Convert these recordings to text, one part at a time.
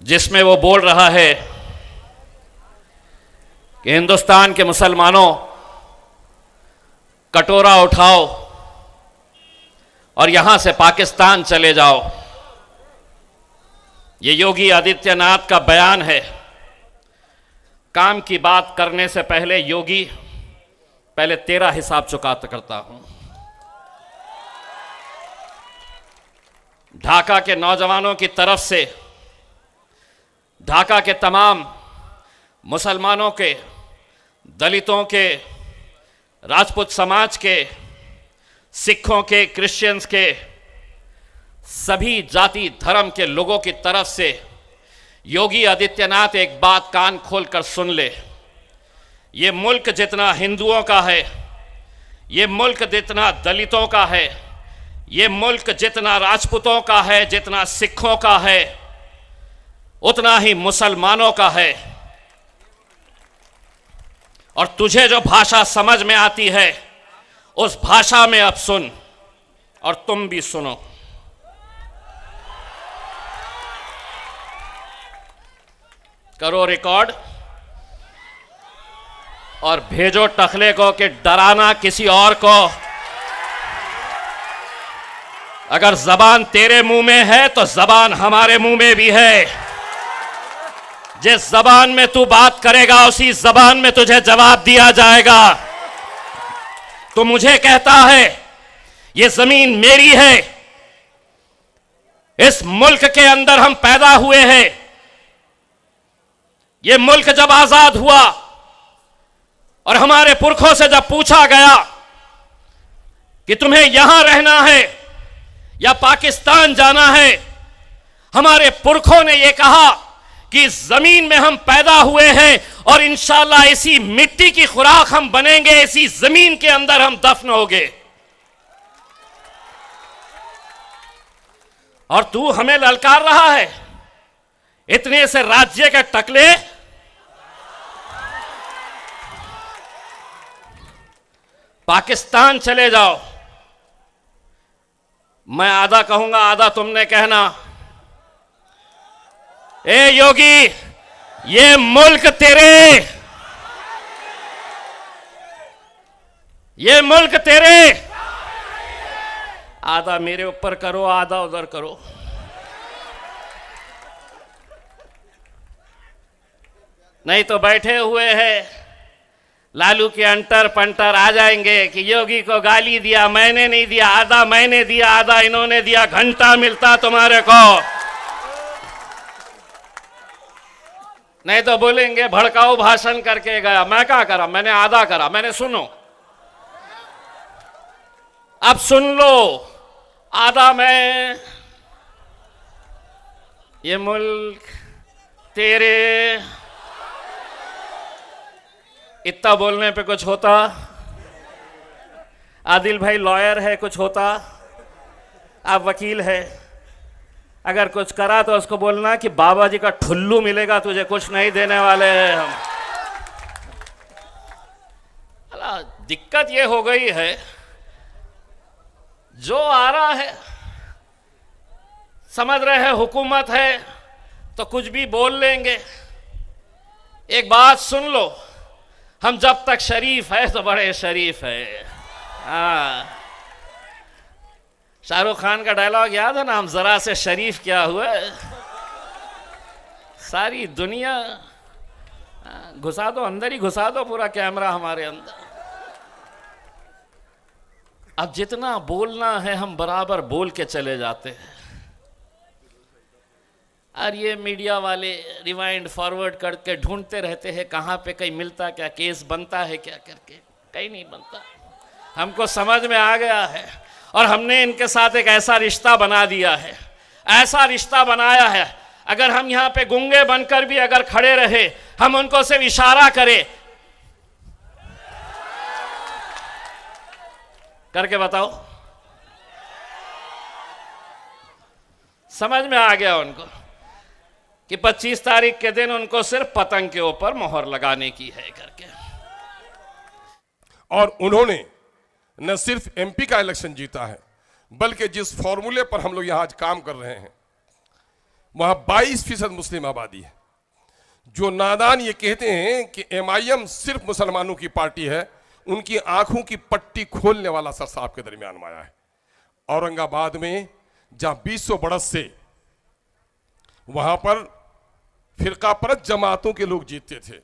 जिसमें वो बोल रहा है कि हिंदुस्तान के मुसलमानों, कटोरा उठाओ और यहां से पाकिस्तान चले जाओ। ये योगी आदित्यनाथ का बयान है। काम की बात करने से पहले योगी, पहले तेरा हिसाब चुकाता करता हूं। ढाका के नौजवानों की तरफ से, ढाका के तमाम मुसलमानों के, दलितों के, राजपूत समाज के, सिखों के, क्रिश्चियंस के, सभी जाति धर्म के लोगों की तरफ से योगी आदित्यनाथ एक बात कान खोलकर सुन ले। ये मुल्क जितना हिंदुओं का है, ये मुल्क जितना दलितों का है, ये मुल्क जितना राजपूतों का है, जितना सिखों का है, उतना ही मुसलमानों का है। और तुझे जो भाषा समझ में आती है उस भाषा में अब सुन, और तुम भी सुनो। करो रिकॉर्ड और भेजो टखले को कि डराना किसी और को। अगर जबान तेरे मुंह में है तो जबान हमारे मुंह में भी है। जिस जबान में तू बात करेगा उसी जबान में तुझे जवाब दिया जाएगा। तो मुझे कहता है ये जमीन मेरी है, इस मुल्क के अंदर हम पैदा हुए हैं। ये मुल्क जब आजाद हुआ और हमारे पुरखों से जब पूछा गया कि तुम्हें यहां रहना है या पाकिस्तान जाना है, हमारे पुरखों ने यह कहा कि इस जमीन में हम पैदा हुए हैं और इंशाअल्लाह इसी मिट्टी की खुराक हम बनेंगे, इसी जमीन के अंदर हम दफन होंगे। और तू हमें ललकार रहा है इतने से राज्य के टकले। पाकिस्तान चले जाओ, मैं आधा कहूंगा, आधा तुमने कहना। ए योगी, ये मुल्क तेरे, ये मुल्क तेरे। आधा मेरे ऊपर करो, आधा उधर करो। नहीं तो बैठे हुए हैं लालू के अंटर पंटर आ जाएंगे कि योगी को गाली दिया, मैंने नहीं दिया, आधा मैंने दिया, आधा इन्होंने दिया। घंटा मिलता तुम्हारे को। नहीं तो बोलेंगे भड़काऊ भाषण करके गया। मैं क्या करा? मैंने आधा करा। मैंने सुनो, अब सुन लो। आधा मैं, ये मुल्क तेरे। इतना बोलने पे कुछ होता? आदिल भाई लॉयर है, कुछ होता? आप वकील है, अगर कुछ करा तो उसको बोलना कि बाबा जी का ठुल्लू मिलेगा, तुझे कुछ नहीं देने वाले हैं हम। अला दिक्कत ये हो गई है, जो आ रहा है समझ रहे हैं हुकूमत है तो कुछ भी बोल लेंगे। एक बात सुन लो, हम जब तक शरीफ है तो बड़े शरीफ है। हाँ, शाहरुख खान का डायलॉग याद है ना, हम जरा से शरीफ क्या हुए, सारी दुनिया घुसा दो, अंदर ही घुसा दो पूरा कैमरा हमारे अंदर। अब जितना बोलना है हम बराबर बोल के चले जाते हैं, और ये मीडिया वाले रिवाइंड फॉरवर्ड करके ढूंढते रहते हैं कहाँ पे कहीं मिलता क्या, केस बनता है क्या करके। कहीं नहीं बनता। हमको समझ में आ गया है और हमने इनके साथ एक ऐसा रिश्ता बना दिया है, ऐसा रिश्ता बनाया है, अगर हम यहाँ पे गूंगे बनकर भी अगर खड़े रहे, हम उनको सिर्फ इशारा करें, करके बताओ, समझ में आ गया उनको कि 25 तारीख के दिन उनको सिर्फ पतंग के ऊपर मोहर लगाने की है करके। और उन्होंने न सिर्फ एमपी का इलेक्शन जीता है, बल्कि जिस फॉर्मूले पर हम लोग यहाँ आज काम कर रहे हैं वहां 22% मुस्लिम आबादी है। जो नादान ये कहते हैं कि MIM सिर्फ मुसलमानों की पार्टी है, उनकी आंखों की पट्टी खोलने वाला सरसा आपके दरमियान में आया है। औरंगाबाद में जहां 200 बरस से वहां पर फिरका परस्त जमातों के लोग जीतते थे,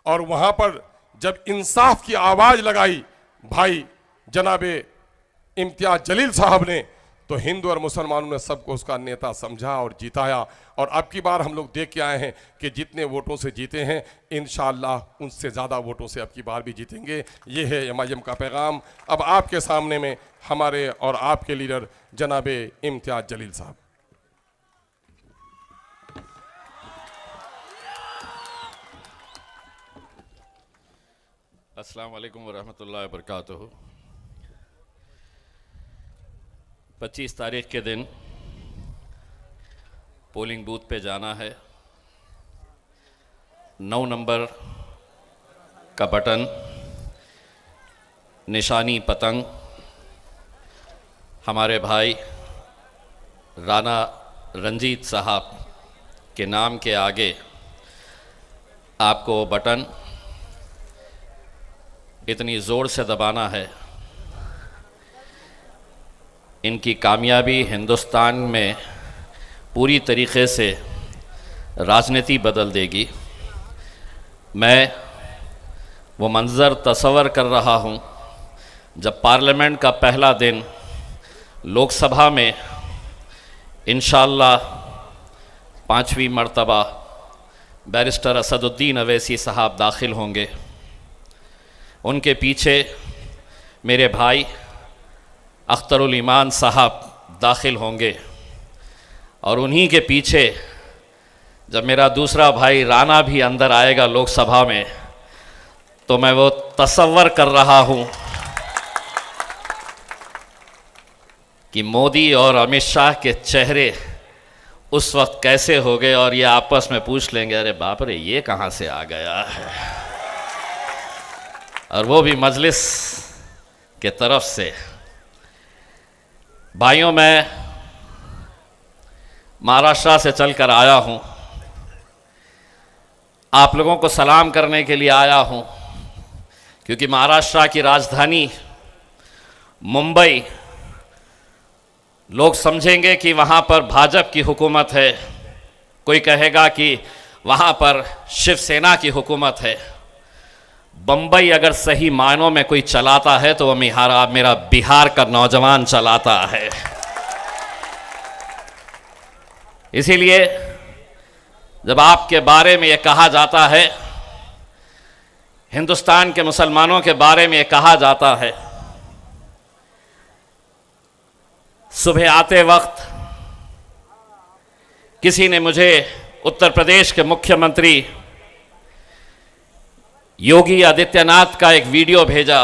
और वहां पर जब इंसाफ की आवाज लगाई भाई जनाबे इम्तियाज जलील साहब ने, तो हिंदू और मुसलमानों ने सबको उसका नेता समझा और जिताया। और अब की बार हम लोग देख के आए हैं कि जितने वोटों से जीते हैं, इंशाअल्लाह उनसे ज़्यादा वोटों से अब की बार भी जीतेंगे। ये है MIM का पैगाम। अब आपके सामने में हमारे और आपके लीडर जनाबे इम्तियाज जलील साहब। अस्सलाम वालेकुम वरहमतुल्लाहि वबरकातुहू। 25 तारीख के दिन पोलिंग बूथ पे जाना है। 9 नंबर का बटन, निशानी पतंग, हमारे भाई राणा रंजीत साहब के नाम के आगे आपको बटन इतनी ज़ोर से दबाना है, इनकी कामयाबी हिंदुस्तान में पूरी तरीक़े से राजनीति बदल देगी। मैं वो मंज़र तस्वर कर रहा हूँ जब पार्लियामेंट का पहला दिन लोकसभा में इंशाअल्लाह 5वीं मर्तबा बैरिस्टर असदुद्दीन अवैसी साहब दाखिल होंगे। उनके पीछे मेरे भाई अख्तरुल ईमान साहब दाखिल होंगे, और उन्हीं के पीछे जब मेरा दूसरा भाई राणा भी अंदर आएगा लोकसभा में, तो मैं वो तस्वर कर रहा हूँ कि मोदी और अमित शाह के चेहरे उस वक्त कैसे हो गए, और ये आपस में पूछ लेंगे अरे बाप रे ये कहाँ से आ गया है, और वो भी मजलिस के तरफ से। भाइयों, मैं महाराष्ट्र से चलकर आया हूँ, आप लोगों को सलाम करने के लिए आया हूँ, क्योंकि महाराष्ट्र की राजधानी मुंबई, लोग समझेंगे कि वहाँ पर भाजपा की हुकूमत है, कोई कहेगा कि वहाँ पर शिवसेना की हुकूमत है। बम्बई अगर सही मायनों में कोई चलाता है तो वो मेरा बिहार का नौजवान चलाता है। इसीलिए जब आपके बारे में ये कहा जाता है, हिंदुस्तान के मुसलमानों के बारे में ये कहा जाता है, सुबह आते वक्त किसी ने मुझे उत्तर प्रदेश के मुख्यमंत्री योगी आदित्यनाथ का एक वीडियो भेजा